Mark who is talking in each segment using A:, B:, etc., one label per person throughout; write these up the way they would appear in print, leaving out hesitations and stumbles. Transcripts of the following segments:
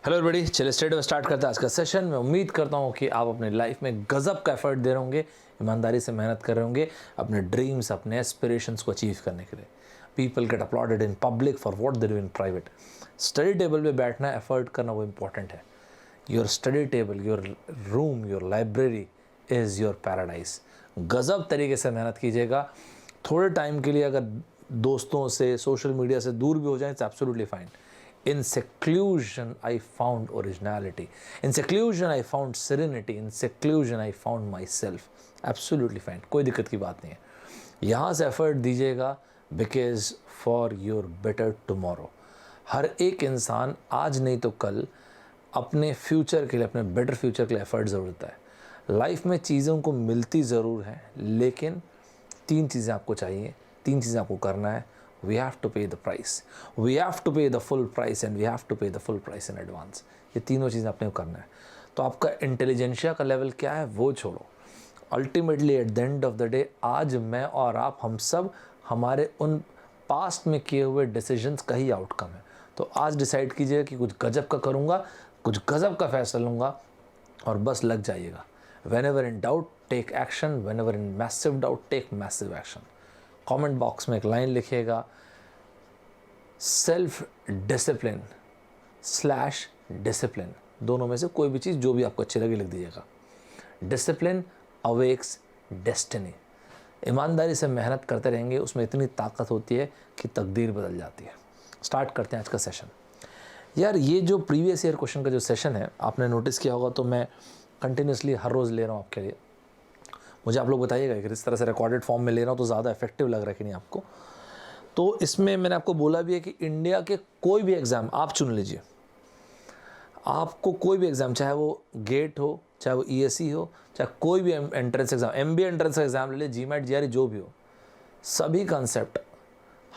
A: Hello everybody, चलिए straight में start करते हैं आज का सेशन। मैं उम्मीद करता हूँ कि आप अपने लाइफ में गजब का एफर्ट दे रहे होंगे, ईमानदारी से मेहनत कर रहे होंगे अपने ड्रीम्स, अपने एस्पिरेशंस को अचीव करने के लिए। People get uploaded in public for what they do in private. Study table पे बैठना, एफर्ट करना, वो इंपॉर्टेंट है। Your study table, your room, your library is your paradise. गजब तरीके से मेहनत कीजिएगा। थोड़े टाइम के लिए अगर दोस्तों से, सोशल मीडिया से दूर भी हो जाए, it's absolutely fine. In seclusion, I found originality. In seclusion, I found serenity. In seclusion, I found myself. Absolutely fine. कोई दिक्कत की बात नहीं है। यहाँ से एफर्ट दीजिएगा because for your better tomorrow. हर एक इंसान आज नहीं तो कल अपने फ्यूचर के लिए, अपने बेटर फ्यूचर के लिए एफर्ट ज़रूर देता है। लाइफ में चीज़ों को मिलती ज़रूर है, लेकिन तीन चीज़ें आपको चाहिए, तीन चीज़ें आपको करना है। We have to pay the price. We have to pay the full price and we have to pay the full price in advance. ये तीनों चीज़ें आपने को करना है। तो आपका इंटेलिजेंशिया का लेवल क्या है वो छोड़ो। Ultimately at the end of the day, आज मैं और आप, हम सब हमारे उन पास्ट में किए हुए डिसीजंस का ही आउटकम है। तो आज डिसाइड कीजिएगा कि कुछ गजब का करूँगा, कुछ गजब का फैसला लूँगा और बस लग जाइएगा। Whenever in doubt, take action. Whenever in massive doubt, take massive action. Comment box में एक लाइन लिखिएगा, सेल्फ डिसिप्लिन स्लैश डिसिप्लिन, दोनों में से कोई भी चीज़ जो भी आपको अच्छी लगे लिख दीजिएगा। Discipline awakes destiny. ईमानदारी से मेहनत करते रहेंगे, उसमें इतनी ताकत होती है कि तकदीर बदल जाती है। स्टार्ट करते हैं आज का सेशन। यार, ये जो प्रीवियस ईयर क्वेश्चन का जो सेशन है, आपने नोटिस किया होगा, तो मैं कंटिन्यूसली हर रोज़ ले रहा हूँ आपके लिए। मुझे आप लोग बताइएगा कि इस तरह से रिकॉर्डेड फॉर्म में ले रहा हूँ तो ज़्यादा इफेक्टिव लग रहा है कि नहीं आपको। तो इसमें मैंने आपको बोला भी है कि इंडिया के कोई भी एग्ज़ाम आप चुन लीजिए। आपको कोई भी एग्ज़ाम, चाहे वो गेट हो, चाहे वो ईएससी हो, चाहे कोई भी entrance exam, MBA entrance exam ले लीजिए, जीमैट, जीआरई, जो भी हो, सभी कंसेप्ट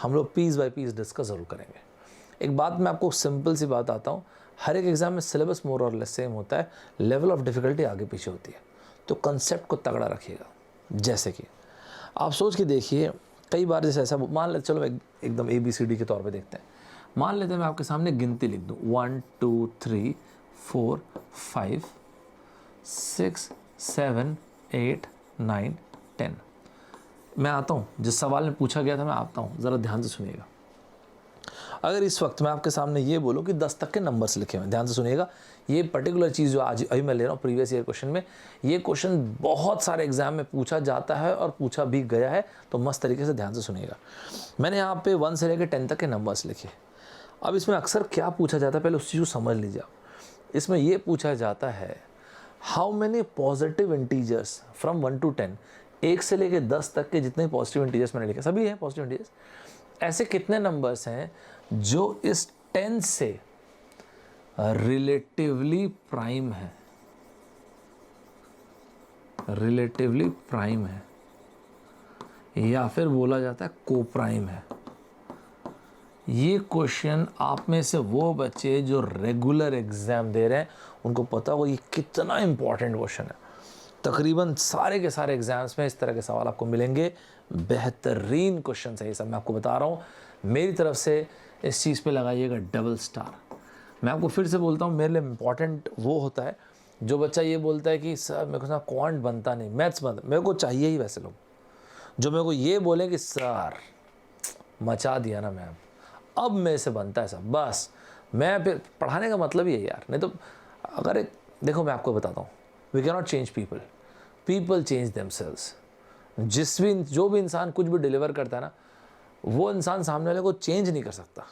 A: हम लोग पीस बाय पीस डिस्कस ज़रूर करेंगे। एक बात मैं आपको सिंपल सी बात आता हूँ, हर एक एग्ज़ाम में सिलेबस मोर और लेस सेम होता है, लेवल ऑफ डिफ़िकल्टी आगे पीछे होती है। तो कंसेप्ट को तगड़ा रखिएगा। जैसे कि आप सोच के देखिए, कई बार जैसे ऐसा मान लेते, चलो एकदम ABCD के तौर पे देखते हैं। मान लेते हैं मैं आपके सामने गिनती लिख दूँ, 1 2 3 4 5 6 7 8 9 10। मैं आता हूँ, जिस सवाल में पूछा गया था मैं आता हूँ, ज़रा ध्यान से सुनिएगा। अगर इस वक्त मैं आपके सामने ये बोलूँ कि 10 तक के नंबर्स लिखे हुए हैं, ध्यान से सुनिएगा। ये पर्टिकुलर चीज़ जो आज अभी मैं ले रहा हूँ प्रीवियस ईयर क्वेश्चन में, ये क्वेश्चन बहुत सारे एग्जाम में पूछा जाता है और पूछा भी गया है, तो मस्त तरीके से ध्यान से सुनिएगा। मैंने यहाँ पे 1 से लेकर 10 तक के नंबर्स लिखे। अब इसमें अक्सर क्या पूछा जाता है, पहले उस चीज़ को समझ लीजिए आप। इसमें ये पूछा जाता है, how many positive integers from 1 to 10, 1 से लेकर 10 तक के जितने पॉजिटिव इंटीजर्स मैंने लिखे, सभी हैं पॉजिटिव इंटीजर्स, ऐसे कितने नंबर्स हैं जो इस 10 से रिलेटिवली प्राइम है, रिलेटिवली प्राइम है, या फिर बोला जाता है को प्राइम है। ये क्वेश्चन आप में से वो बच्चे जो रेगुलर एग्जाम दे रहे हैं उनको पता होगा ये कितना इंपॉर्टेंट क्वेश्चन है। तकरीबन सारे के सारे एग्जाम्स में इस तरह के सवाल आपको मिलेंगे। बेहतरीन क्वेश्चन है ये सब, मैं आपको बता रहा हूँ। मेरी तरफ से इस चीज़ पे लगाइएगा डबल स्टार। मैं आपको फिर से बोलता हूँ, मेरे लिए इम्पॉर्टेंट वो होता है जो बच्चा ये बोलता है कि सर मेरे को ना क्वांट बनता नहीं, मैथ्स बनता, मेरे को चाहिए ही वैसे लोग जो मेरे को ये बोले कि सर मचा दिया ना मैम, अब मेरे से बनता है सब, बस मैं फिर पढ़ाने का मतलब ही है यार। नहीं तो अगर देखो मैं आपको बताता हूँ, we can not change people, people change themselves. जो भी इंसान कुछ भी डिलीवर करता है ना, वो इंसान सामने वाले को चेंज नहीं कर सकता।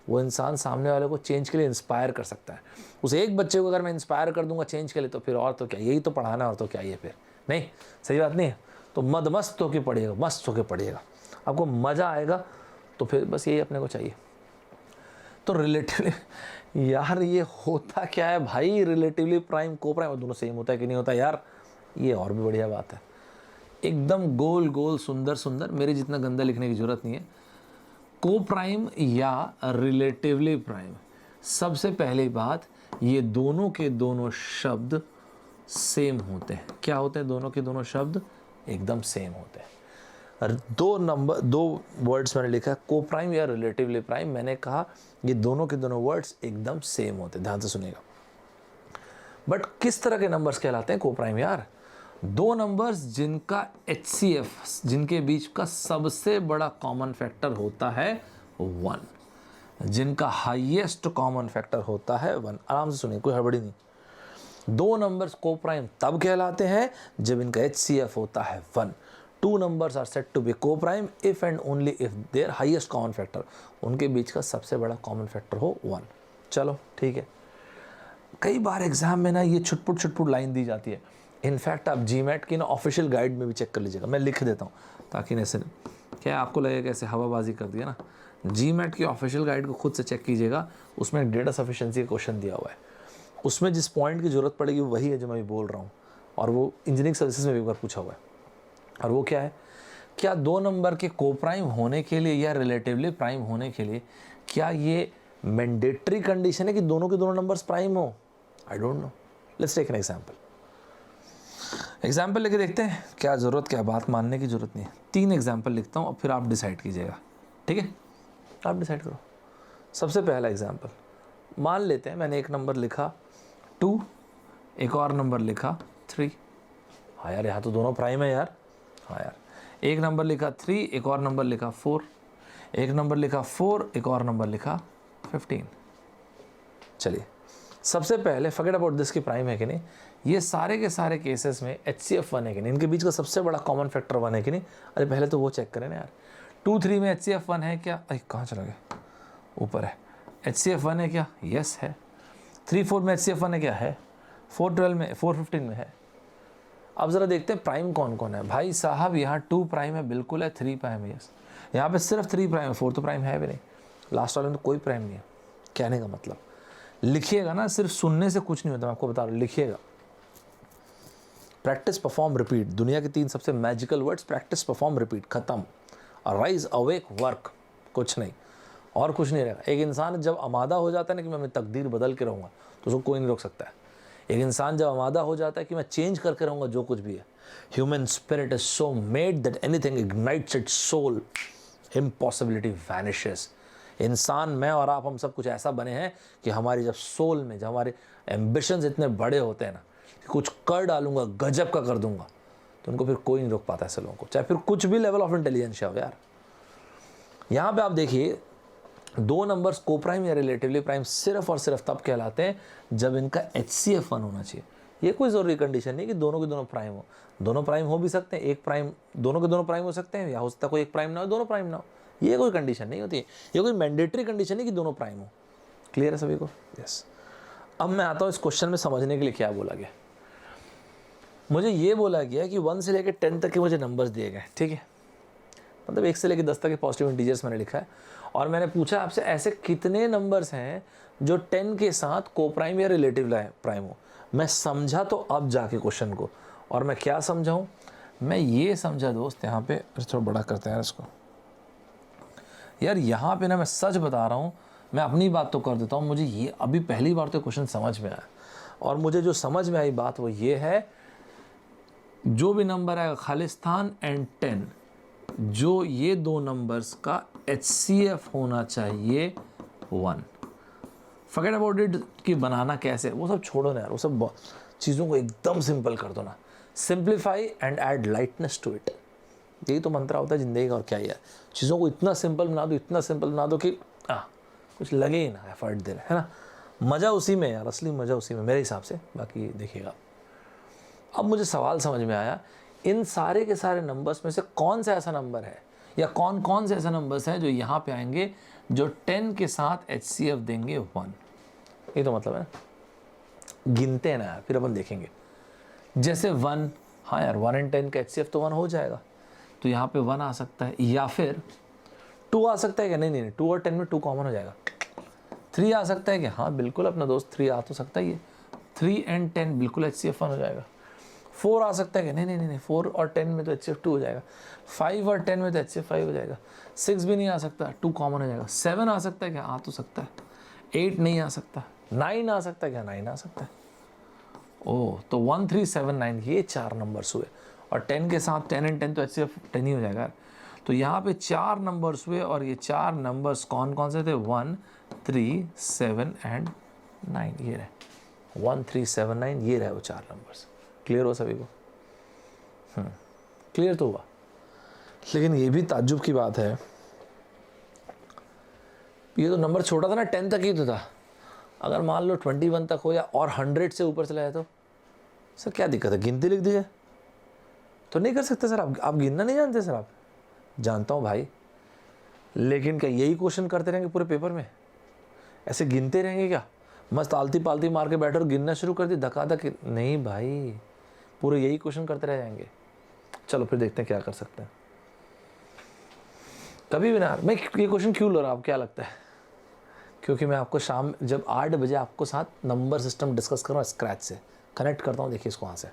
A: वो इंसान सामने वाले को चेंज के लिए इंस्पायर कर सकता है। उस एक बच्चे को अगर मैं इंस्पायर कर दूंगा चेंज के लिए, तो फिर और तो क्या, यही तो पढ़ाना है, और तो क्या ये फिर नहीं, सही बात नहीं है। तो मस्त होके पढ़िएगा, मस्त होके पढ़िएगा, आपको मज़ा आएगा। तो फिर बस यही अपने को चाहिए। तो रिलेटिवली यार ये होता क्या है भाई, रिलेटिवली प्राइम को प्राइम दोनों सेम होता है कि नहीं होता यार, ये और भी बढ़िया बात है। एकदम गोल गोल सुंदर सुंदर, मेरे जितना गंदा लिखने की ज़रूरत नहीं है। को प्राइम या रिलेटिवली प्राइम, सबसे पहली बात, ये दोनों के दोनों शब्द सेम होते हैं। क्या होते हैं? दोनों के दोनों शब्द एकदम सेम होते हैं। दो वर्ड्स मैंने लिखा है को प्राइम या रिलेटिवली प्राइम। मैंने कहा ये दोनों के दोनों वर्ड्स एकदम सेम होते हैं, ध्यान से सुनिएगा। बट किस तरह के नंबर्स कहलाते हैं को प्राइम यार? दो नंबर्स जिनका HCF, जिनके बीच का सबसे बड़ा कॉमन फैक्टर होता है 1, जिनका हाईएस्ट कॉमन फैक्टर होता है 1। आराम से सुनिए, कोई हड़बड़ी नहीं। दो नंबर्स को प्राइम तब कहलाते हैं जब इनका HCF होता है 1। Two numbers are said to be coprime if and only if their highest common factor, उनके बीच का सबसे बड़ा कॉमन फैक्टर हो 1। चलो ठीक है। कई बार एग्जाम में ना ये छुटपुट लाइन दी जाती है। इनफैक्ट आप GMAT की ना ऑफिशियल गाइड में भी चेक कर लीजिएगा, मैं लिख देता हूँ ताकि ऐसे क्या आपको लगेगा ऐसे हवाबाजी कर दिया ना। GMAT की ऑफिशियल गाइड को खुद से चेक कीजिएगा, उसमें एक डेटा सफिशिएंसी का क्वेश्चन दिया हुआ है। उसमें जिस पॉइंट की ज़रूरत पड़ेगी वही है जो मैं बोल रहा हूँ, और वो इंजीनियरिंग सर्विसेज में भी एक बार पूछा हुआ है। और वो क्या है, क्या दो नंबर के को प्राइम होने के लिए या रिलेटिवली प्राइम होने के लिए क्या ये मैंडेटरी कंडीशन है कि दोनों के दोनों नंबर्स प्राइम हो? I don't know. Let's take an example लेके देखते हैं। क्या ज़रूरत, क्या बात मानने की ज़रूरत नहीं है। 3 एग्जाम्पल लिखता हूँ और फिर आप डिसाइड कीजिएगा, ठीक है? आप डिसाइड करो। सबसे पहला एग्जाम्पल मान लेते हैं, मैंने एक नंबर लिखा 2, एक और नंबर लिखा 3। हाँ यार, यहाँ तो दोनों प्राइम है यार। हाँ यार, एक नंबर लिखा 3, एक और नंबर लिखा 4, एक नंबर लिखा 4, एक और नंबर लिखा 15। चलिए, सबसे पहले फॉरगेट अबाउट दिस की प्राइम है कि नहीं। ये सारे के सारे केसेस में HCF 1 है कि नहीं, इनके बीच का सबसे बड़ा कॉमन फैक्टर 1 है कि नहीं। अरे पहले तो वो चेक करें ना यार। 2, 3 में HCF 1 है क्या? अरे कहाँ चला गया, ऊपर है। HCF 1 है क्या? यस है। 3, 4 में HCF 1 है क्या? है। 4, 12 में, 4, 15 में है। अब ज़रा देखते हैं प्राइम कौन कौन है। भाई साहब, यहाँ 2 प्राइम है, बिल्कुल है। 3 प्राइम है, यस। यहाँ पे सिर्फ 3 प्राइम है, 4 तो प्राइम है भी नहीं। लास्ट वाले में तो कोई प्राइम नहीं है। कहने का मतलब लिखिएगा ना, सिर्फ सुनने से कुछ नहीं होता, मैं आपको बता रहा हूँ। लिखिएगा, प्रैक्टिस परफॉर्म रिपीट। दुनिया के 3 सबसे magical words, practice perform repeat, खत्म। राइज अवेक वर्क, कुछ नहीं और कुछ नहीं रहेगा। एक इंसान जब आमादा हो जाता है ना कि मैं अपनी तकदीर बदल के रहूँगा, तो उसको कोई नहीं रोक सकता है। एक इंसान जब आमादा हो जाता है कि मैं चेंज करके रहूँगा जो कुछ भी है, human spirit is so made that anything ignites its soul, impossibility vanishes. इंसान, मैं और आप, हम सब कुछ ऐसा बने हैं कि हमारी जब सोल में, जब हमारे एम्बिशंस इतने बड़े होते हैं ना कि कुछ कर डालूंगा, गजब का कर दूंगा, तो उनको फिर कोई नहीं रोक पाता ऐसे लोगों को, चाहे फिर कुछ भी लेवल ऑफ इंटेलिजेंस हो यार। यहाँ पे आप देखिए, दो नंबर्स को प्राइम या रिलेटिवली प्राइम सिर्फ और सिर्फ तब कहलाते हैं जब इनका HCF 1 होना चाहिए। ये कोई ज़रूरी कंडीशन नहीं कि दोनों के दोनों प्राइम हो। दोनों प्राइम हो भी सकते हैं, एक प्राइम, दोनों के दोनों प्राइम हो सकते हैं, या हो सकता है कोई एक प्राइम ना हो, दोनों प्राइम ना हो। ये कोई कंडीशन नहीं होती है, ये कोई मैंडेटरी कंडीशन नहीं कि दोनों प्राइम हो। क्लियर है सभी को? यस। अब मैं आता हूँ इस क्वेश्चन में समझने के लिए क्या बोला गया। मुझे ये बोला गया कि 1 से लेकर 10 तक के मुझे नंबर्स दिए गए, ठीक है, मतलब 1 से लेकर 10 तक के पॉजिटिव इंटीजर्स मैंने लिखा है, और मैंने पूछा आपसे ऐसे कितने नंबर्स हैं जो 10 के साथ को प्राइम या रिलेटिव प्राइम हो। मैं समझा तो अब जाके क्वेश्चन को, और मैं क्या समझाऊँ, मैं ये समझा दोस्त, यहाँ पे थोड़ा बड़ा करते हैं इसको यार। यहाँ पे ना मैं सच बता रहा हूँ, मैं अपनी बात तो कर देता हूँ, मुझे ये अभी पहली बार तो क्वेश्चन समझ में आया, और मुझे जो समझ में आई बात वो ये है, जो भी नंबर आएगा खालिस्तान एंड 10, जो ये दो नंबर्स का HCF होना चाहिए 1। फॉरगेट अबाउट इट कि बनाना कैसे, वो सब छोड़ो ना यार, वो सब चीज़ों को एकदम सिंपल कर दो ना। Simplify and add lightness to it, यही तो मंत्र होता है ज़िंदगी का। और क्या ही है, चीज़ों को इतना सिंपल बना दो, इतना सिंपल बना दो कि कुछ लगे ही ना एफर्ट दे रहे, है ना। मज़ा उसी में यार, असली मज़ा उसी में मेरे हिसाब से। बाकी देखिएगा, अब मुझे सवाल समझ में आया, इन सारे के सारे नंबर्स में से कौन सा ऐसा नंबर है, या कौन कौन से ऐसे नंबर्स हैं जो यहाँ पे आएंगे जो 10 के साथ HCF देंगे 1। ये तो मतलब है, गिनते हैं ना यार, फिर अपन देखेंगे। जैसे 1, हाँ यार 1 and 10 का HCF तो 1 हो जाएगा, तो यहाँ पे 1 आ सकता है, या फिर 2 आ सकता है क्या? नहीं, 2 और 10 में 2 कॉमन हो जाएगा। 3 आ सकता है कि हाँ बिल्कुल अपना दोस्त 3 आ तो सकता ही है, 3 and 10 बिल्कुल HCF 1 हो जाएगा। 4 आ सकता है कि नहीं, 4 और 10 में तो HCF 2 हो जाएगा। 5 और 10 में तो HCF 5 हो जाएगा। 6 भी नहीं आ सकता, 2 कॉमन हो जाएगा। 7 आ सकता है क्या? आ तो सकता है। 8 नहीं आ सकता। 9 आ सकता है क्या? 9 आ सकता है। ओह, तो 1, 3, 7, 9 ये 4 नंबर्स हुए, और 10 के साथ 10 एंड 10 तो ऐसे 10 ही हो जाएगा। तो यहाँ पे 4 नंबर्स हुए और ये 4 नंबर्स कौन कौन से थे? 1, 3, 7 एंड 9। ये रहे 1, 3, 7, 9, ये रहे वो 4 नंबर्स। क्लियर हो सभी को? क्लियर तो हुआ। लेकिन ये भी ताज्जुब की बात है, ये तो नंबर छोटा था ना, 10 तक ही तो था। अगर मान लो 21 तक हो या और 100 से ऊपर चला जाए तो सर क्या दिक्कत है? गिनती लिख दीजिए। तो नहीं कर सकते सर आप गिनना नहीं जानते सर? आप जानता हूँ भाई, लेकिन क्या यही क्वेश्चन करते रहेंगे पूरे पेपर में? ऐसे गिनते रहेंगे क्या? मस्त आलती पालती मार के बैठो और गिनना शुरू कर दी धक्का धक? नहीं भाई, पूरे यही क्वेश्चन करते रह जाएंगे। चलो फिर देखते हैं क्या कर सकते हैं। कभी भी ना, मैं ये क्वेश्चन क्यों लो रहा हूँ, क्या लगता है? क्योंकि मैं आपको शाम जब 8 बजे आपको साथ नंबर सिस्टम डिस्कस कर रहा हूँ, स्क्रैच से कनेक्ट करता हूँ। देखिए इसको वहाँ से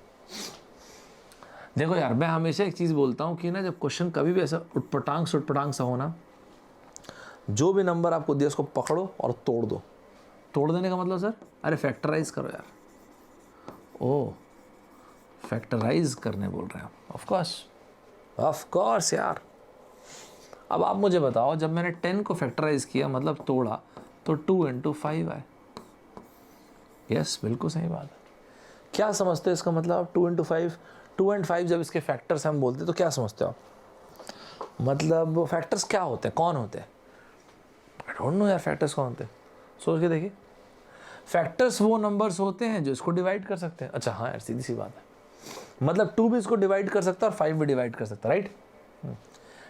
A: देखो यार, मैं हमेशा एक चीज़ बोलता हूँ कि ना, जब क्वेश्चन कभी भी ऐसा उटपटांग सुटपटांग सा हो ना, जो भी नंबर आपको दिया उसको पकड़ो और तोड़ दो। तोड़ देने का मतलब सर, अरे फैक्टराइज करो यार। ओ, फैक्टराइज करने बोल रहे हैं आप? ऑफ कोर्स यार। अब आप मुझे बताओ, जब मैंने 10 को फैक्टराइज किया मतलब तोड़ा, तो 2 × 5 आए। यस, बिल्कुल सही बात है। क्या समझते हो इसका मतलब? 2 × 5, 2 एंड 5 जब इसके फैक्टर्स हम बोलते हैं तो क्या समझते हो आप? मतलब फैक्टर्स क्या होते हैं, कौन होते हैं? आई डोंट नो यार, फैक्टर्स कौन होते हैं? सोच के देखिए। फैक्टर्स वो नंबर्स होते हैं जो इसको डिवाइड कर सकते हैं। अच्छा हाँ यार, सीधी सी बात है। मतलब 2 भी इसको डिवाइड कर सकता है और 5 भी डिवाइड कर सकता है, राइट?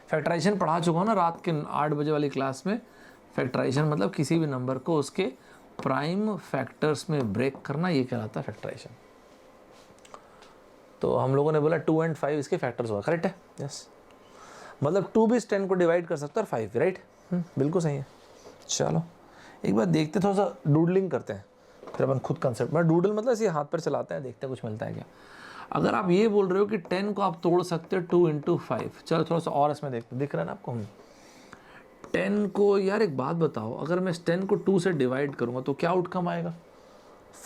A: फैक्टराइजेशन पढ़ा चुका हूँ ना रात के 8 बजे वाली क्लास में। फैक्टराइजेशन मतलब किसी भी नंबर को उसके प्राइम फैक्टर्स में ब्रेक करना, ये कहलाता है फैक्टराइजेशन। तो हम लोगों ने बोला 2 एंड 5 इसके फैक्टर्स होगा, करेक्ट है? यस। मतलब 2 भी इस 10 को डिवाइड कर सकता है और 5 भी, राइट? बिल्कुल सही है। चलो एक बार देखते, थोड़ा सा डूडलिंग करते हैं, फिर अपन खुद कंसेप्ट में। डूडल मतलब इसे हाथ पर चलाते हैं, देखते हैं कुछ मिलता है क्या। अगर आप ये बोल रहे हो कि 10 को आप तोड़ सकते हो 2 × 5, चलो थोड़ा सा और इसमें देखते, दिख रहा है ना आपको? 10 को, यार एक बात बताओ, अगर मैं इस 10 को 2 से डिवाइड करूंगा तो क्या आउटकम आएगा?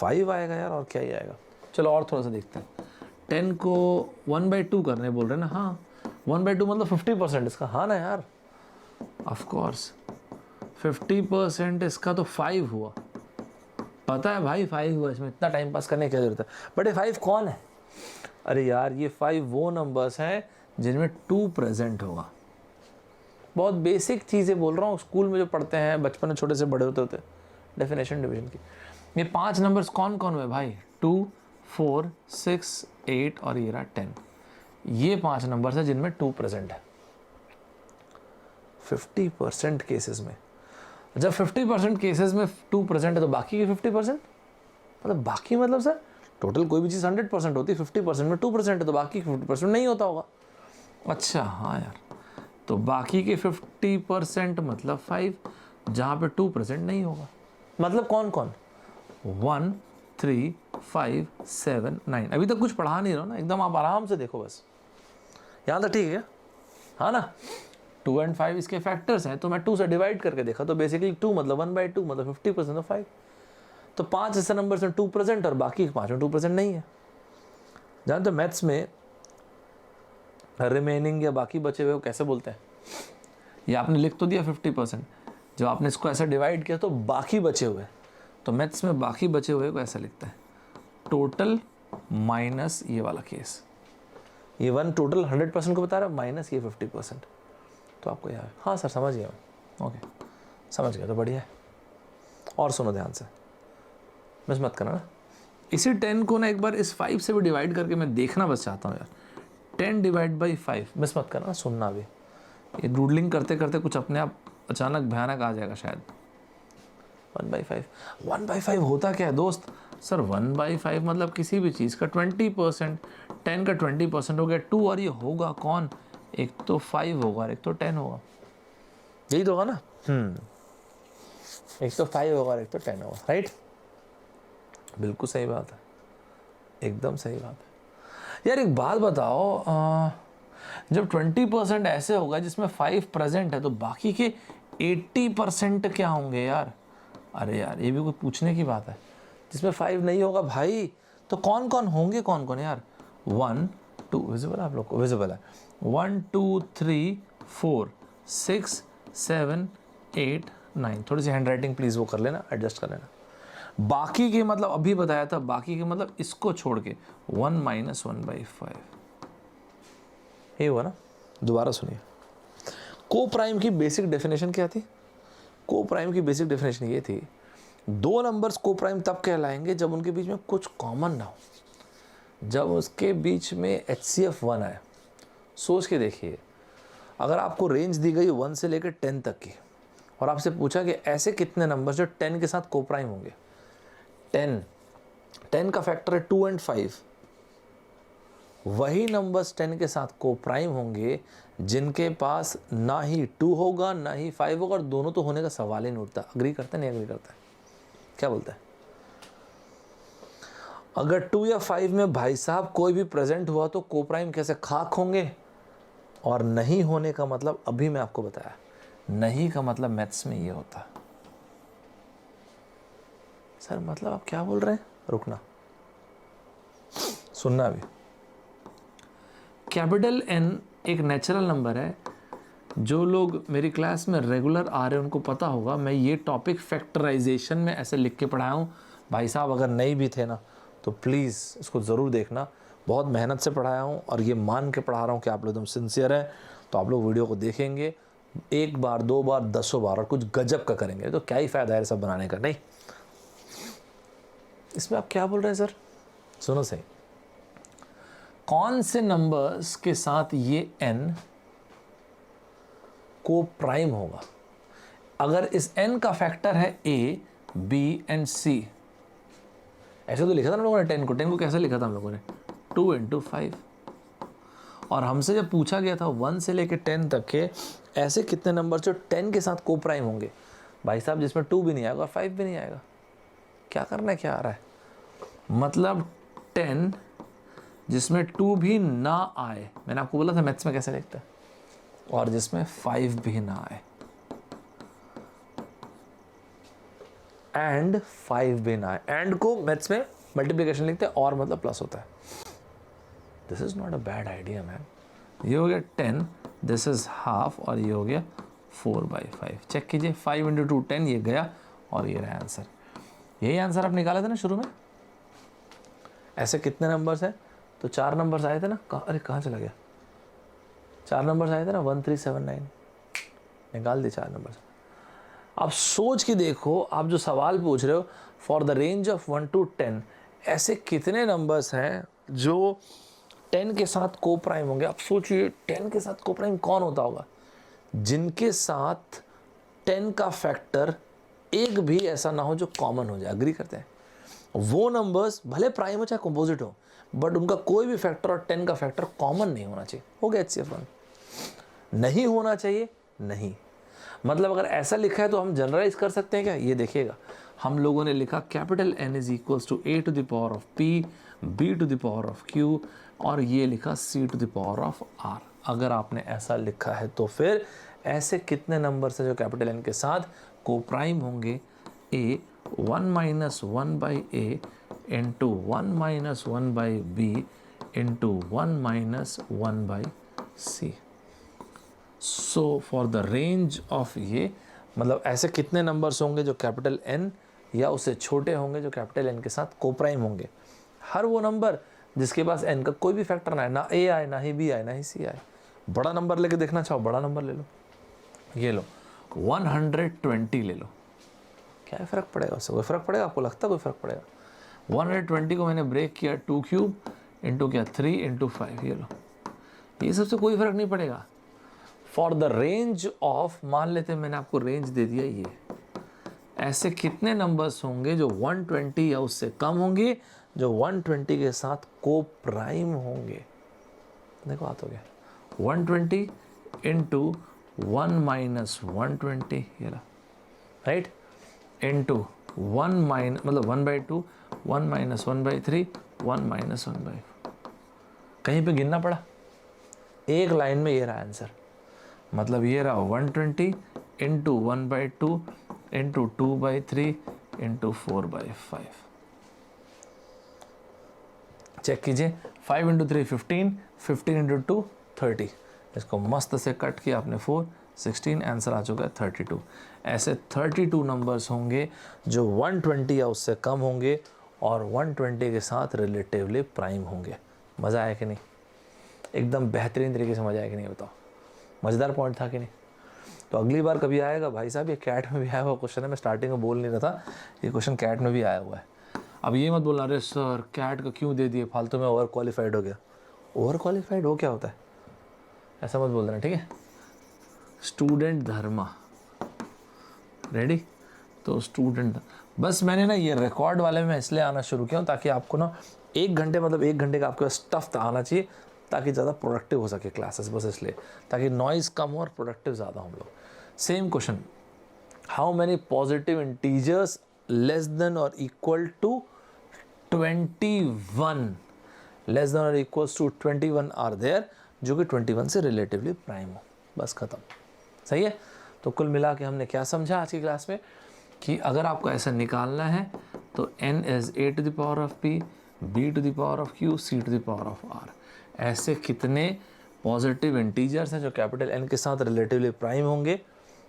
A: 5 आएगा यार, और क्या ही आएगा। चलो और थोड़ा सा देखते हैं। 10 को 1/2 करने बोल रहे हैं ना? हाँ, 1/2 मतलब 50% इसका। हाँ ना यार, ऑफ कोर्स 50% इसका तो 5 हुआ। पता है भाई 5 हुआ, इसमें इतना टाइम पास करने की क्या जरूरत है? बट ये 5 कौन है? अरे यार, ये 5 वो नंबर्स हैं जिनमें 2 प्रेजेंट होगा। बहुत बेसिक चीज़ें बोल रहा हूँ, स्कूल में जो पढ़ते हैं बचपन में, छोटे से बड़े होते होते, डेफिनेशन डिवीजन की। ये 5 नंबर्स कौन कौन हुए भाई? 2, 4, 6, 8 और ये रहा 10। ये 5 नंबर्स हैं जिनमें 2 प्रेजेंट है 50% केसेस में। जब 50% केसेस में 2 प्रेजेंट है तो बाकी के 50%, मतलब बाकी मतलब सर टोटल कोई भी चीज़ 100% होती है, 50% में 2 प्रेजेंट है तो बाकी 50% नहीं होता होगा। अच्छा हाँ यार, तो बाकी के 50% मतलब 5, जहाँ पे 2 प्रेजेंट नहीं होगा। मतलब कौन कौन? 1, 3, 5, 7, 9। अभी तक कुछ पढ़ा नहीं रहा ना, एकदम आप आराम से देखो बस, यहाँ तक ठीक है? हाँ ना? 2 एंड 5 इसके फैक्टर्स हैं, तो मैं 2 से डिवाइड करके देखा तो बेसिकली 2 मतलब 1/2 मतलब 50% ऑफ 5। तो 5 ऐसे नंबर से 2 प्रेजेंट और बाकी 5 में 2 प्रेजेंट नहीं है। जानते हो मैथ्स में रिमेनिंग या बाकी बचे हुए को कैसे बोलते हैं? ये आपने लिख तो दिया 50%, जब आपने इसको ऐसा डिवाइड किया तो बाकी बचे हुए, तो मैथ्स में बाकी बचे हुए को ऐसा लिखता है, टोटल माइनस ये वाला केस। ये 1 टोटल 100% को बता रहा है, माइनस ये 50%। तो आपको यार, हाँ सर समझ गया मैं, ओके समझ गया, तो बढ़िया है। और सुनो ध्यान से, मिस मत करना ना। इसी 10 को ना एक बार इस 5 से भी डिवाइड करके मैं देखना बस चाहता हूँ यार। 10 डिवाइड बाई 5, मिस मत करना, सुनना भी। ये डूडलिंग करते करते कुछ अपने आप अचानक भयानक आ जाएगा शायद। 1/5, 1/5 होता क्या है दोस्त? सर 1/5 मतलब किसी भी चीज़ का 20%, 10 का 20% हो गया 2, और ये होगा कौन? एक तो 5 होगा और एक तो 10 होगा, यही तो होगा ना? एक तो 5 होगा और एक तो 10 होगा, राइट? बिल्कुल सही बात है, एकदम सही बात है। यार एक बात बताओ, जब 20% ऐसे होगा जिसमें 5 प्रेजेंट है, तो बाकी के 80% क्या होंगे यार? अरे यार ये भी कोई पूछने की बात है? जिसमें 5 नहीं होगा भाई, तो कौन कौन होंगे, कौन कौन यार? 1, 2 विजिबल आप लोग को? विजिबल है। 1 2 3 4 6 7 8 9। थोड़ी सी हैंड राइटिंग प्लीज़ वो कर लेना, एडजस्ट कर लेना। बाकी के मतलब अभी बताया था, बाकी के मतलब इसको छोड़ के 1 - 1/5 ये हुआ ना। दोबारा सुनिए, को प्राइम की बेसिक डेफिनेशन क्या थी? को प्राइम की बेसिक डेफिनेशन ये थी, दो नंबर्स को प्राइम तब कहलाएंगे जब उनके बीच में कुछ कॉमन ना हो, जब उसके बीच में HCF 1 आए। सोच के देखिए, अगर आपको रेंज दी गई 1 से लेकर 10 तक की और आपसे पूछा कि ऐसे कितने नंबर जो 10 के साथ को प्राइम होंगे। 10 का फैक्टर है 2 और 5। वही नंबर्स 10 के साथ को प्राइम होंगे जिनके पास ना ही 2 होगा ना ही 5 होगा, और दोनों तो होने का सवाल ही नहीं उठता। अग्री करता है नहीं अग्री करता है? क्या बोलता है? अगर 2 या 5 में भाई साहब कोई भी प्रेजेंट हुआ तो को प्राइम कैसे खाक होंगे? और नहीं होने का मतलब अभी मैं आपको बताया, नहीं का मतलब मैथ्स में ये होता है। सर मतलब आप क्या बोल रहे हैं? रुकना, सुनना भी। कैपिटल N एक नेचुरल नंबर है। जो लोग मेरी क्लास में रेगुलर आ रहे हैं उनको पता होगा, मैं ये टॉपिक फैक्टराइजेशन में ऐसे लिख के पढ़ाया हूँ। भाई साहब अगर नहीं भी थे ना तो प्लीज़ इसको ज़रूर देखना, बहुत मेहनत से पढ़ाया हूँ और ये मान के पढ़ा रहा हूँ कि आप लोग एकदम सिंसियर हैं। तो आप लोग वीडियो को देखेंगे एक बार, दो बार, 10 बार और कुछ गजब का करेंगे तो क्या ही फ़ायदा है सब बनाने का। नहीं, इसमें आप क्या बोल रहे हैं सर? सुनो सही, कौन से नंबर्स के साथ ये n को प्राइम होगा? अगर इस n का फैक्टर है a, b एंड c, ऐसे तो लिखा था ना लोगों ने 10 को कैसे लिखा था हम लोगों ने? 2 × 5। और हमसे जब पूछा गया था 1 से लेकर 10 तक के ऐसे कितने नंबर जो 10 के साथ को प्राइम होंगे, भाई साहब जिसमें 2 भी नहीं आएगा 5 भी नहीं आएगा। क्या करना है, क्या आ रहा है? मतलब 10 जिसमें 2 भी ना आए, मैंने आपको बोला था मैथ्स में कैसे लिखता है, और जिसमें 5 भी ना आए एंड 5 भी ना आए। एंड को मैथ्स में मल्टीप्लिकेशन लिखते हैं और मतलब प्लस होता है। This is not a bad idea man. ये हो गया 10, दिस इज हाफ, और ये हो गया 4/5। चेक कीजिए, 5 × 2 10, ये गया और ये रहा आंसर। यही आंसर आप निकाला था ना शुरू में। ऐसे कितने नंबर्स हैं? तो 4 नंबर्स आए थे ना। अरे कहाँ चला गया? 4 नंबर्स आए थे ना, 1 3 7 9, निकाल दिए 4 नंबर्स। आप सोच के देखो, आप जो सवाल पूछ रहे हो, for the range of 1 to 10 ऐसे कितने नंबर्स हैं जो 10 के साथ को प्राइम होंगे? आप सोचिए 10 के साथ को प्राइम कौन होता होगा? जिनके साथ 10 का फैक्टर एक भी ऐसा ना हो जो कॉमन हो जाए। अग्री करते हैं? वो नंबर्स भले प्राइम हो चाहे कंपोजिट हो, बट उनका कोई भी फैक्टर और 10 का फैक्टर कॉमन नहीं होना चाहिए। हो गया HCF 1। नहीं होना चाहिए, नहीं मतलब अगर ऐसा लिखा है तो हम जनरलाइज कर सकते हैं क्या? ये देखिएगा, हम लोगों ने लिखा capital N = A to the power of P, B to the power of Q, और ये लिखा C to the power of R। अगर आपने ऐसा लिखा है तो फिर ऐसे कितने नंबर हैं जो कैपिटल N के साथ को प्राइम होंगे? A 1 - 1/A into 1 - 1/B into 1 - 1/C। So for the range of ये मतलब ऐसे कितने नंबर्स होंगे जो कैपिटल N या उससे छोटे होंगे जो कैपिटल N के साथ को प्राइम होंगे? हर वो नंबर जिसके पास N का कोई भी फैक्टर ना आए, ना A आए, ना ही B आए, ना ही C आए। बड़ा नंबर लेके देखना चाहो, बड़ा नंबर ले लो, ये लो 120 ले लो। क्या फ़र्क पड़ेगा उससे? कोई फ़र्क पड़ेगा आपको? लगता है कोई फ़र्क पड़ेगा? 120 को मैंने ब्रेक किया 2³ इंटू क्या 3 × 5, ये लो, ये सबसे कोई फ़र्क नहीं पड़ेगा। फॉर द रेंज ऑफ, मान लेते हैं मैंने आपको रेंज दे दिया ये, ऐसे कितने नंबर्स होंगे जो 120 या उससे कम होंगे, जो 120 के साथ को प्राइम होंगे? देखो बात हो गया, 120 इंटू 1 - 120, ये रहा, राइट, इंटू 1 मतलब 1/2, 1 - 1/3, 1 - 1/4। कहीं पे गिनना पड़ा? एक लाइन में ये रहा आंसर। मतलब ये रहा 120 इंटू 1/2 इंटू 2/3 इंटू 4/5। चेक कीजिए, 5 इंटू 3 15, 15 इंटू 2 30। इसको मस्त से कट किया आपने 4, 16, आंसर आ चुका है 32। ऐसे 32 नंबर्स होंगे जो 120 या उससे कम होंगे और 120 के साथ रिलेटिवली प्राइम होंगे। मज़ा आया कि नहीं? एकदम बेहतरीन तरीके से मज़ा आया कि नहीं बताओ? मज़ेदार पॉइंट था कि नहीं? तो अगली बार कभी आएगा भाई साहब, ये कैट में भी आया हुआ क्वेश्चन है, मैं स्टार्टिंग में बोल नहीं रहा था, ये क्वेश्चन कैट में भी आया हुआ है। अब ये मत बोलना अरे सर कैट को क्यों दे दिए, फालतू में ओवर क्वालिफाइड हो गया। ओवर क्वालिफाइड हो क्या होता है, ऐसा मत बोल देना, ठीक है? स्टूडेंट धर्मा, रेडी? तो स्टूडेंट, बस मैंने ना ये रिकॉर्ड वाले में इसलिए आना शुरू किया ताकि आपको ना 1 घंटे मतलब 1 घंटे का आपके स्टफ आना चाहिए ताकि ज़्यादा प्रोडक्टिव हो सके क्लासेस, बस इसलिए, ताकि नॉइज़ कम हो और प्रोडक्टिव ज़्यादा हम लोग। Same question, how many positive integers less than और इक्वल टू 21, लेस देन और इक्वल्स टू 21 आर देयर, जो कि 21 से रिलेटिवली प्राइम हो। बस ख़त्म, सही है? तो कुल मिला के हमने क्या समझा आज की क्लास में कि अगर आपको ऐसा निकालना है तो n is a to the power of p, b to the power of q, c to the power of r। ऐसे कितने पॉजिटिव इंटीजर्स हैं जो कैपिटल N के साथ रिलेटिवली प्राइम होंगे?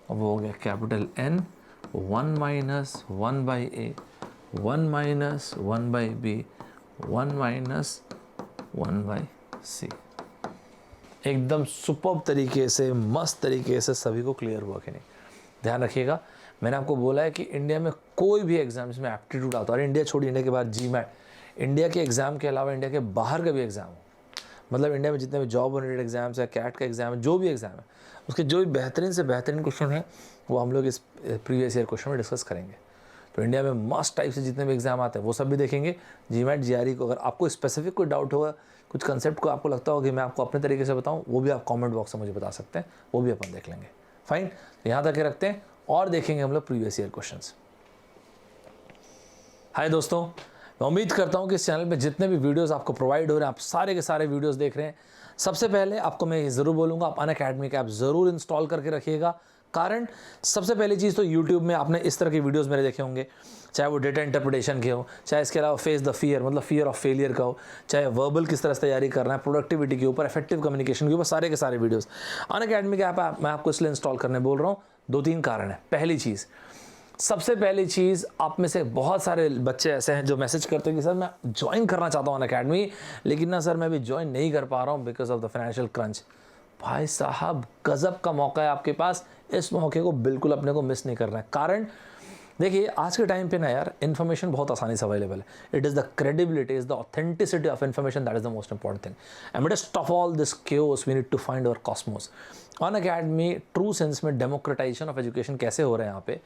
A: वो हो गया capital N 1 minus 1 by a, 1 minus 1 by b, 1 minus 1 by c। एकदम सुपर्ब तरीके से, मस्त तरीके से सभी को क्लियर हुआ कि नहीं? ध्यान रखिएगा, मैंने आपको बोला है कि इंडिया में कोई भी एग्जाम जिसमें एप्टीट्यूड आता है, और इंडिया छोड़िए, इंडिया के बाद जीमैट, इंडिया के एग्ज़ाम के अलावा इंडिया के बाहर का भी एग्ज़ाम हो, मतलब इंडिया में जितने भी जॉब ओरिएंटेड एग्जाम्स है, कैट का एग्ज़ाम है, जो भी एग्ज़ाम है, उसके जो भी बेहतरीन से बेहतरीन क्वेश्चन है वो हम लोग इस प्रीवियस ईयर क्वेश्चन में डिस्कस करेंगे। तो इंडिया में मस्ट टाइप से जितने भी एग्जाम आते हैं वो सब भी देखेंगे। जीमैट जीआरई को अगर आपको स्पेसिफिक कोई डाउट होगा, कुछ कंसेप्ट को आपको लगता होगा कि मैं आपको अपने तरीके से बताऊं, वो भी आप कमेंट बॉक्स में मुझे बता सकते हैं, वो भी अपन देख लेंगे। फाइन, तो यहाँ तक रखते हैं और देखेंगे हम लोग प्रीवियस ईयर क्वेश्चंस। हाय दोस्तों, मैं उम्मीद करता हूँ कि इस चैनल पे जितने भी वीडियोस आपको प्रोवाइड हो रहे हैं आप सारे के सारे वीडियोस देख रहे हैं। सबसे पहले आपको मैं ये ज़रूर बोलूँगा, आप अनअकैडमी का ऐप ज़रूर इंस्टॉल करके रखिएगा। कारण सबसे पहली चीज़ तो यूट्यूब में आपने इस तरह के वीडियोस मेरे देखे होंगे, चाहे वो डेटा इंटरप्रिटेशन के हो, चाहे इसके अलावा फेस द फियर मतलब फियर ऑफ फेलियर का हो, चाहे वर्बल किस तरह से तैयारी करना है, प्रोडक्टिविटी के ऊपर, इफेक्टिव कम्युनिकेशन के ऊपर, सारे के सारे वीडियोस अनअकैडमी के ऐप मैं आपको इसलिए इंस्टॉल करने बोल रहा हूँ। 2-3 कारण है। पहली चीज़, सबसे पहली चीज़, आप में से बहुत सारे बच्चे ऐसे हैं जो मैसेज करते हैं कि सर मैं ज्वाइन करना चाहता हूँ अनअकैडमी, लेकिन ना सर मैं अभी ज्वाइन नहीं कर पा रहा हूँ because of the financial crunch. भाई साहब गजब का मौका है आपके पास, इस मौके को बिल्कुल अपने को मिस नहीं करना है। कारण देखिए आज के टाइम पे ना यार इन्फॉर्मेशन बहुत आसानी से अवेलेबल है। It is the credibility, is the authenticity of information that is the most important thing. And midst of all this chaos we need to find our cosmos. Unacademy true sense में democratisation of education कैसे हो रहे हैं यहाँ पे।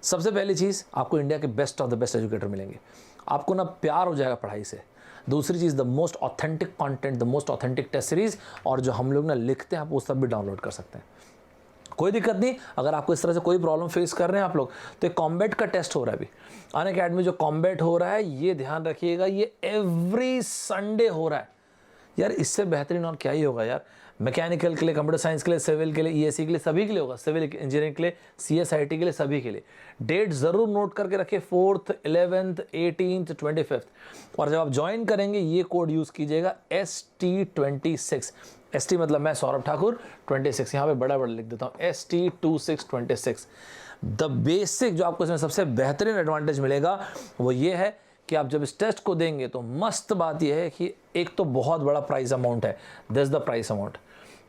A: सबसे पहली चीज़, आपको इंडिया के best of the best educator मिलेंगे, आपको ना प्यार हो जाएगा पढ़ाई से। दूसरी चीज़, the most authentic content, the most authentic test series, और जो हम लोग ना लिखते हैं आप वो सब भी डाउनलोड कर सकते हैं। कोई दिक्कत नहीं, अगर आपको इस तरह से कोई प्रॉब्लम फेस कर रहे हैं आप लोग, तो एक कॉम्बैट का टेस्ट हो रहा है अभी अनअकैडमी। जो कॉम्बैट हो रहा है ये ध्यान रखिएगा, ये एवरी संडे हो रहा है यार। इससे बेहतरीन और क्या ही होगा यार। मैकेनिकल के लिए, कंप्यूटर साइंस के लिए, सिविल के लिए, ईएससी के लिए, सभी के लिए होगा, सिविल इंजीनियरिंग के लिए, सीएसआईटी के लिए, सभी के लिए। डेट ज़रूर नोट करके रखिए, 4th, 11th, 18th, 25th। और जब आप ज्वाइन करेंगे ये कोड यूज़ कीजिएगा ST26। ST मतलब मैं सौरभ ठाकुर 26, यहाँ पे बड़ा बड़ा लिख देता हूँ, ST2626। द बेसिक जो आपको इसमें सबसे बेहतरीन एडवांटेज मिलेगा वो ये है कि आप जब इस टेस्ट को देंगे तो मस्त बात यह है कि एक तो बहुत बड़ा प्राइस अमाउंट है, दिस द प्राइस अमाउंट,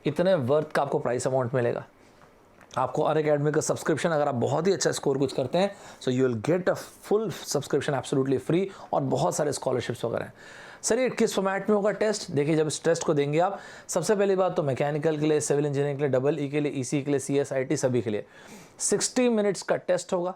A: इतने वर्थ का आपको प्राइस अमाउंट मिलेगा। आपको अनअकैडमी का सब्सक्रिप्शन अगर आप बहुत ही अच्छा स्कोर कुछ करते हैं so you will get a full subscription absolutely free, और बहुत सारे स्कॉलरशिप्स वगैरह हैं। सर ये किस फॉर्मेट में होगा टेस्ट? देखिए जब इस टेस्ट को देंगे आप, सबसे पहली बात तो मैकेनिकल के लिए, सिविल इंजीनियरिंग के लिए, EE के लिए, EC के लिए, CSIT सभी के लिए 60 मिनट्स का टेस्ट होगा।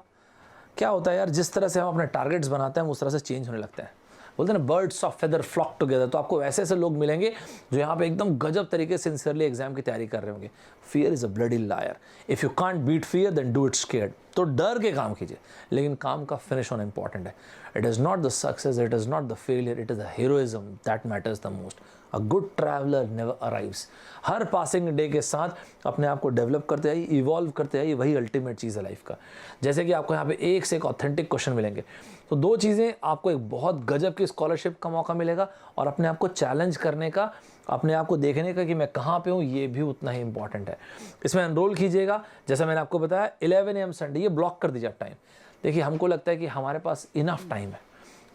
A: क्या होता है यार, जिस तरह से हम अपने टारगेट्स बनाते हैं उस तरह से चेंज होने लगता है। बोलते हैं ना birds of feather flock together. तो आपको ऐसे ऐसे लोग मिलेंगे जो यहाँ पे एकदम गजब तरीके से सिंसियरली एग्जाम की तैयारी कर रहे होंगे। Fear is a bloody liar, if you can't beat fear then do it scared. तो डर के काम कीजिए, लेकिन काम का फिनिश होना इंपॉर्टेंट है। It is not the success, it is not the failure, it is the heroism that matters the most. A good traveller never arrives. Her passing day के साथ अपने आप को डेवलप करते आइए, इवॉल्व करते आइए, वही अल्टीमेट चीज़ है लाइफ का। जैसे कि आपको यहाँ पे एक से एक ऑथेंटिक क्वेश्चन मिलेंगे, तो दो चीज़ें, आपको एक बहुत गजब की स्कॉलरशिप का मौका मिलेगा और अपने आप को चैलेंज करने का, अपने आप को देखने का कि मैं कहाँ पे हूँ, ये भी उतना ही इंपॉर्टेंट है। इसमें एनरोल कीजिएगा, जैसा मैंने आपको बताया 11 AM संडे, ये ब्लॉक कर दीजिए आप टाइम। देखिए हमको लगता है कि हमारे पास इनफ टाइम है,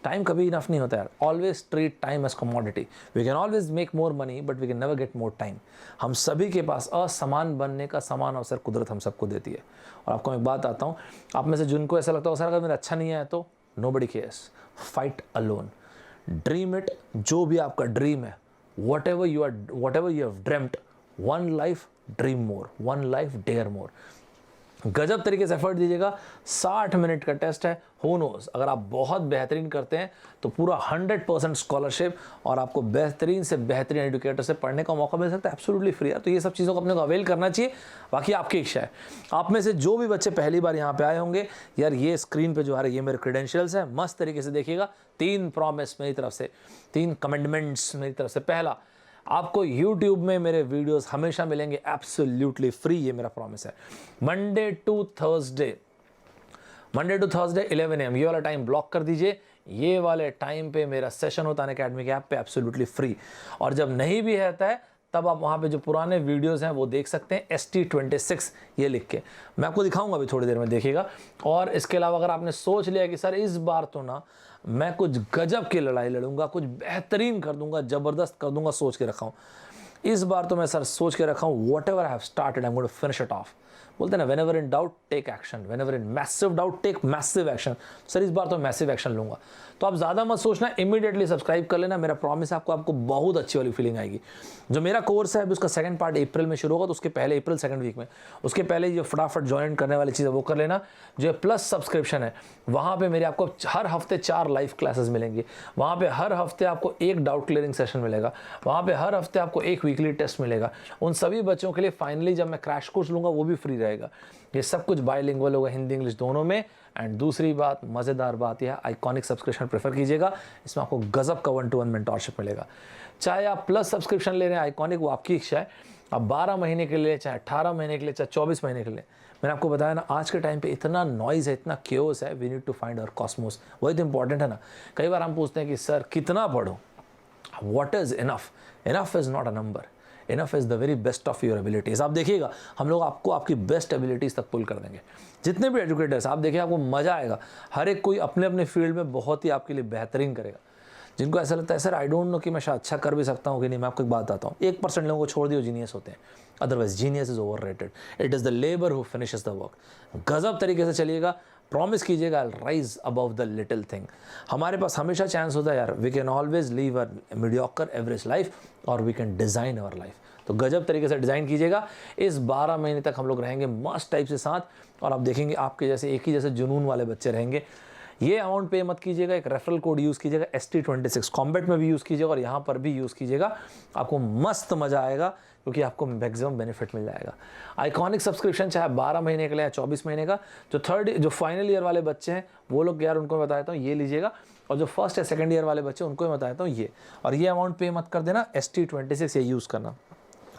A: टाइम कभी इनफ नहीं होता यार। Always treat time as commodity. We can always make more money but we can never get more time. हम सभी के पास असमान बनने का समान अवसर कुदरत हम सबको देती है। और आपको मैं एक बात आता हूँ, आप में से जिनको ऐसा लगता है सर अगर मेरा अच्छा नहीं है तो nobody cares, fight alone, dream it. जो भी आपका ड्रीम है, whatever you have dreamt, one life dream more, one life dare more। गजब तरीके से एफर्ट दीजिएगा। 60 मिनट का टेस्ट है। हु नोज, अगर आप बहुत बेहतरीन करते हैं तो पूरा 100% स्कॉलरशिप और आपको बेहतरीन से बेहतरीन एजुकेटर से पढ़ने का मौका मिल सकता है, एब्सोल्युटली फ्री है। तो ये सब चीज़ों को अपने को अवेल करना चाहिए, बाकी आपकी इच्छा है। आप में से जो भी बच्चे पहली बार यहाँ पे आए होंगे, यार ये स्क्रीन पे जो आ रहा है ये मेरे क्रेडेंशियल्स हैं, मस्त तरीके से देखिएगा। 3 प्रॉमिस मेरी तरफ से, 3 कमिटमेंट्स मेरी तरफ से। पहला, आपको YouTube में मेरे वीडियोस हमेशा मिलेंगे एब्सोल्युटली फ्री, ये मेरा प्रॉमिस है। मंडे टू थर्सडे 11 AM, ये वाला टाइम ब्लॉक कर दीजिए। ये वाले टाइम पे मेरा सेशन होता है अनअकैडमी के ऐप पे एब्सोल्युटली फ्री। और जब नहीं भी रहता है तब आप वहाँ पे जो पुराने वीडियोस हैं वो देख सकते हैं, ST26 ये लिख के। मैं आपको दिखाऊंगा अभी थोड़ी देर में, देखिएगा। और इसके अलावा अगर आपने सोच लिया कि सर इस बार तो ना मैं कुछ गजब की लड़ाई लड़ूंगा, कुछ बेहतरीन कर दूंगा, ज़बरदस्त कर दूंगा, सोच के रखा हूँ इस बार तो मैं सर सोच के रखा हूँ, whatever I have started I am going to finish it off. बोलते हैं ना, whenever in doubt take action, whenever in massive doubt take massive action. Sir इस बार तो मैसिव एक्शन लूंगा। तो आप ज़्यादा मत सोचना, इमीडिएटली सब्सक्राइब कर लेना। मेरा प्रॉमिस है आपको बहुत अच्छी वाली फीलिंग आएगी। जो मेरा कोर्स है अभी उसका सेकंड पार्ट अप्रैल में शुरू होगा, तो उसके पहले अप्रैल सेकंड वीक में, उसके पहले जो फटाफट ज्वाइन करने वाली चीज़ है वो कर लेना। जो प्लस सब्सक्रिप्शन है वहाँ पर मेरे आपको हर हफ्ते 4 लाइव क्लासेस मिलेंगी। वहाँ पर हर हफ्ते आपको 1 डाउट क्लियरिंग सेशन मिलेगा। वहाँ पर हर हफ्ते आपको 1 वीकली टेस्ट मिलेगा। उन सभी बच्चों के लिए फाइनली जब मैं क्रैश कोर्स लूँगा वो भी फ्री रहेगा। ये सब कुछ बायलिंगुअल होगा, हिंदी इंग्लिश दोनों में। एंड दूसरी बात, मज़ेदार बात यह, आइकॉनिक सब्सक्रिप्शन प्रेफर कीजिएगा। इसमें आपको गजब का 1-to-1 मेंटोरशिप मिलेगा। चाहे आप प्लस सब्सक्रिप्शन ले रहे हैं आइकॉनिक, वो आपकी इच्छा है। आप 12 महीने के लिए, चाहे 18 महीने के लिए, चाहे 24 महीने के लिए। मैंने आपको बताया ना, आज के टाइम पे इतना नॉइज़ है, इतना क्योस है, we need to find our cosmos. वही तो इंपॉर्टेंट है ना। कई बार हम पूछते हैं कि सर कितना पढ़ूं, what is enough? Enough is not a number, enough is the very best of your abilities. आप देखिएगा हम लोग आपको आपकी बेस्ट एबिलिटीज़ तक पुल कर देंगे। जितने भी एजुकेटर्स आप देखिए, आपको मज़ा आएगा। हर एक कोई अपने अपने फील्ड में बहुत ही आपके लिए बेहतरीन करेगा। जिनको ऐसा लगता है सर आई डोंट नो कि मैं शायद अच्छा कर भी सकता हूँ कि नहीं, मैं आपको एक बात बताता हूँ, 1% लोगों को छोड़ दिए जीनियस होते हैं। Otherwise genius is overrated. It is the labour who finishes the work. गजब तरीके से चलिएगा, प्रॉमिस कीजिएगा I rise above the little thing. हमारे पास हमेशा चांस होता है यार, we can always live a mediocre average life और we can design our life. तो गजब तरीके से डिज़ाइन कीजिएगा। इस 12 महीने तक हम लोग रहेंगे मस्त टाइप से साथ, और आप देखेंगे आपके जैसे एक ही जैसे जुनून वाले बच्चे रहेंगे। ये अमाउंट पे मत कीजिएगा, एक रेफरल कोड यूज़ कीजिएगा, ST26 कॉम्बैट में भी यूज़ कीजिएगा और यहाँ पर भी यूज़ कीजिएगा। आपको मस्त मज़ा आएगा क्योंकि आपको मैक्सिमम बेनिफिट मिल जाएगा। आइकॉनिक सब्सक्रिप्शन चाहे 12 महीने के लिए या 24 महीने का। जो फाइनल ईयर वाले बच्चे हैं वो लोग यार, उनको मैं बताता हूँ ये लीजिएगा। और जो फर्स्ट या सेकंड ईयर वाले बच्चे उनको मैं बताता हूँ ये। और ये अमाउंट पे मत कर देना, ST26 ये यूज़ करना।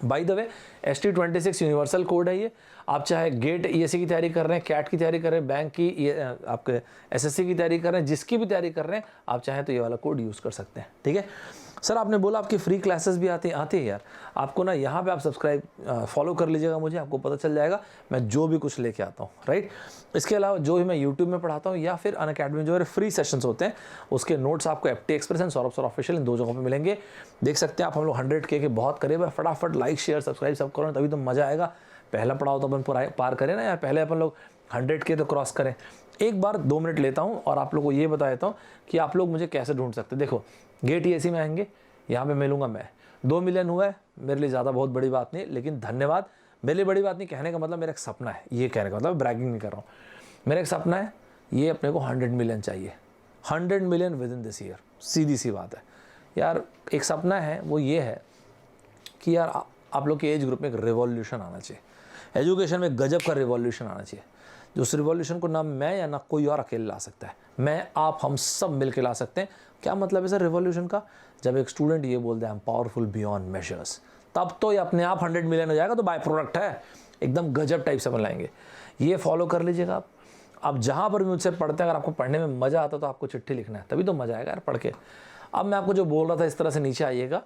A: By the way ST26 universal code है ये। आप चाहे गेट ESE की तैयारी कर रहे हैं, कैट की तैयारी कर रहे हैं, बैंक की, आपके SSC की तैयारी कर रहे हैं, जिसकी भी तैयारी कर रहे हैं, आप चाहें तो ये वाला कोड यूज़ कर सकते हैं। ठीक है सर, आपने बोला आपकी फ्री क्लासेस भी आती है यार। आपको ना यहाँ पे आप सब्सक्राइब फॉलो कर लीजिएगा मुझे, आपको पता चल जाएगा मैं जो भी कुछ लेके आता हूँ, राइट। इसके अलावा जो भी मैं यूट्यूब में पढ़ाता हूँ या फिर अनअकैडमी जो मेरे फ्री सेशंस होते हैं, उसके नोट्स आपको FT express and Saurabh sir official इन 2 जगहों पे मिलेंगे। देख सकते हैं आप, हम लोग 100K के बहुत करीब है। फटाफट लाइक शेयर सब्सक्राइब सब करो, तभी तो मज़ा आएगा। पहला पड़ाव तो अपन पार करें ना यार, पहले अपन लोग 100K तो क्रॉस करें। एक बार 2 मिनट लेता हूँ और आप लोग को ये बता देता हूँ कि आप लोग मुझे कैसे ढूंढ सकते हैं। देखो गेट ESE में आएंगे, यहाँ पे मिलूंगा मैं। 2 मिलियन हुआ है मेरे लिए, ज़्यादा बहुत बड़ी बात नहीं, लेकिन धन्यवाद। मेरे लिए बड़ी बात नहीं, कहने का मतलब मेरा एक सपना है, ये कहने का मतलब ब्रैगिंग नहीं कर रहा हूँ। मेरा एक सपना है, ये अपने को 100 मिलियन चाहिए, 100 million within this year. सीधी सी बात है यार, एक सपना है वो ये है कि यार आप लोग के एज ग्रुप में एक रिवॉल्यूशन आना चाहिए, एजुकेशन में गजब का रिवॉल्यूशन आना चाहिए। जो उस रिवॉल्यूशन को ना मैं या ना कोई और अकेले ला सकता है, मैं, आप, हम सब मिलकर ला सकते हैं। क्या मतलब है सर रिवॉल्यूशन का? जब एक स्टूडेंट ये बोलता है I am powerful beyond measures, तब तो ये अपने आप 100 मिलियन हो जाएगा, तो बाय प्रोडक्ट है, एकदम गजब टाइप से बनाएंगे। ये फॉलो कर लीजिएगा आप। अब जहाँ पर भी मुझसे पढ़ते हैं, अगर आपको पढ़ने में मज़ा आता है तो आपको चिट्ठी लिखना है, तभी तो मज़ा आएगा यार पढ़ के। अब मैं आपको जो बोल रहा था, इस तरह से नीचे आइएगा,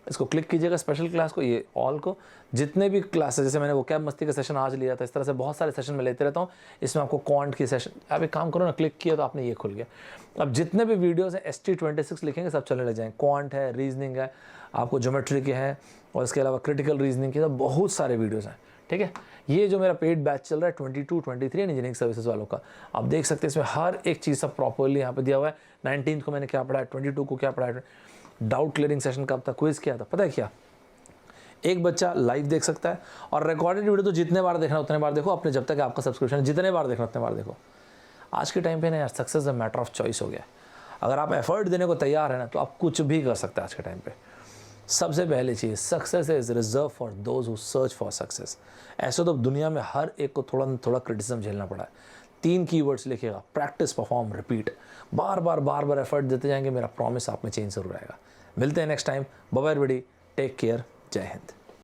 A: इसको क्लिक कीजिएगा, स्पेशल क्लास को, ये ऑल को, जितने भी क्लासेस, जैसे मैंने वो कैब मस्ती का सेशन आज लिया था, इस तरह से बहुत सारे सेशन मैं लेते रहता हूँ। इसमें आपको क्वांट की सेशन, आप एक काम करो ना, क्लिक किया तो आपने ये खुल गया। अब जितने भी वीडियोस हैं ST26 लिखेंगे सब चलने लग जाएंगे। क्वांट है, रीजनिंग है, आपको ज्योमेट्री के हैं, और इसके अलावा क्रिटिकल रीजनिंग के, तो बहुत सारे वीडियोज़ हैं, ठीक है। ये जो मेरा पेड बैच चल रहा है 22, 23 इंजीनियरिंग सर्विसेज वालों का, आप देख सकते हैं इसमें हर एक चीज़ सब प्रॉपरली यहाँ पे दिया हुआ है। 19 को मैंने क्या पढ़ा है, 22 को क्या पढ़ा है, डाउट क्लियरिंग सेशन कब था, क्विज किया था, पता है क्या, एक बच्चा लाइव देख सकता है, और रिकॉर्डेड वीडियो तो जितने बार देखना उतने बार देखो, अपने जब तक आपका सब्सक्रिप्शन, जितने बार देखना उतने बार देखो। आज के टाइम पे ना यार success a matter of choice हो गया। अगर आप एफर्ट देने को तैयार है ना, तो आप कुछ भी कर सकते हैं आज के टाइम पे। सबसे पहली चीज़, success is reserve for those who search for success. ऐसे तो दुनिया में हर एक को थोड़ा थोड़ा क्रिटिसिज्म झेलना पड़ा है। 3 कीवर्ड्स लिखिएगा, प्रैक्टिस, परफॉर्म, रिपीट। बार बार एफर्ट देते जाएंगे, मेरा प्रॉमिस आप में चेंज जरूर आएगा। मिलते हैं next time. Bye bye everybody, take care, जय हिंद।